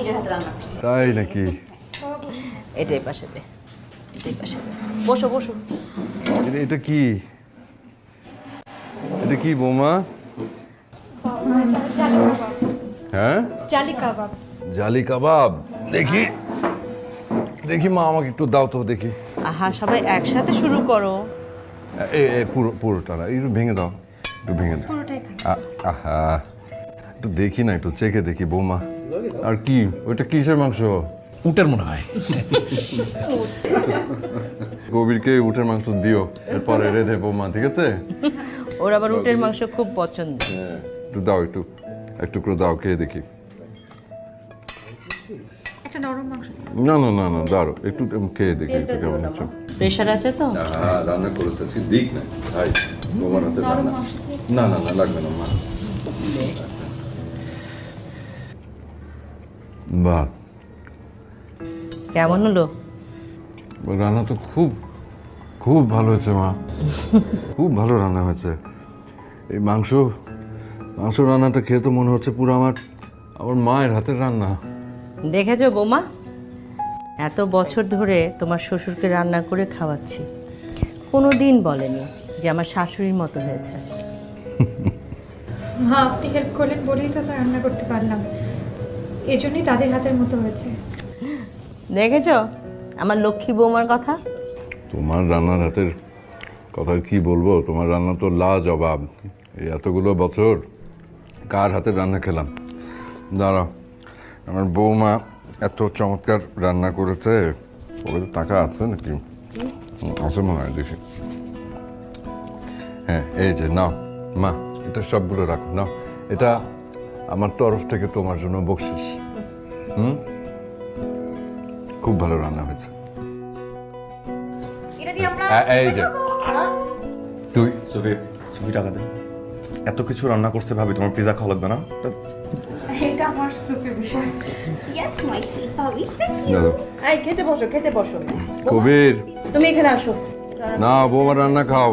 নিজের হাতে রান্না করছি। তাই নাকি? এটাই পাশে দে, এটাই পাশে দে। বসো বসো। এটা কি? এটা কি বৌমা? হ্যাঁ, জালি কাবাব। জালি কাবাব। দেখি দেখি মা, আমাকে একটু দাও তো দেখি। আহা, সবাই একসাথে শুরু করো। পুরোটা না, একটু ভেঙে দাও, একটু ভেঙে দাও। আহা, একটু দেখি না, একটু চেখে দেখি বৌমা। আর কি ওইটা কিসের মাংস? উটের মনে হয়। কবিরকে উটের মাংস দিও, এরপরে রেঁধে বৌমা, ঠিক আছে? ওর আবার উটের মাংস খুব পছন্দ। হ্যাঁ, একটু দাও, একটু করে দাও, খেয়ে দেখি। একটা নরম মাংস। না না না না, দাঁড়ো, একটু খেয়ে দেখি একটু কেমন হচ্ছে। প্রেশার আছে তো? রান্না করেছে দিক না ভাই, বৌমার হাতে রান্না। না না না, লাগবে না মা। বাহ, কেমন হলো? রান্না তো খুব খুব ভালো হয়েছে মা, খুব ভালো রান্না হয়েছে। এই মাংস রান্নাটা খেয়ে তো মনে হচ্ছে পুরো আমার মায়ের হাতের রান্না। দেখেছো বৌমা, এত বছর ধরে তোমার শ্বশুরকে রান্না করে খাওয়াচ্ছি, কোনো দিন বলেনি যে আমার শাশুড়ির মতো হয়েছে। মা, আপনি হেল্প করলেন বলেই তো রান্না করতে পারলাম, এজন্যই তাদের হাতের মতো হয়েছে। দেখেছো আমার লক্ষ্মী বৌমার কথা। তোমার রান্নার হাতের কথা কি বলবো, তোমার রান্না তো লাজবাব। এই এতগুলো বছর কার হাতের রান্না খেলাম। দাঁড়াও, আমার বৌমা এত চমৎকার রান্না করেছে, ওর টাকা আছে নাকি? আছে মনে হয়, দেখি। হ্যাঁ, এই যে নাও মা, এটা সবগুলো রাখো, নাও, এটা আমার তরফ থেকে তোমার জন্য বকশিস। খুব ভালো রান্না হয়েছে। এই যে তুই সুফি টাকা দে। এত কিছু রান্না করছে ভাবি, তোমার পিজা খাওয়া লাগবে না? এটা আমার সুপের বিষয়। Yes, my sweet Bobby. Thank you. দাদা, এই খেতে বসো, খেতে বসো। কবির, তুমি এখানে আসো। না বৌমার রান্না খাও।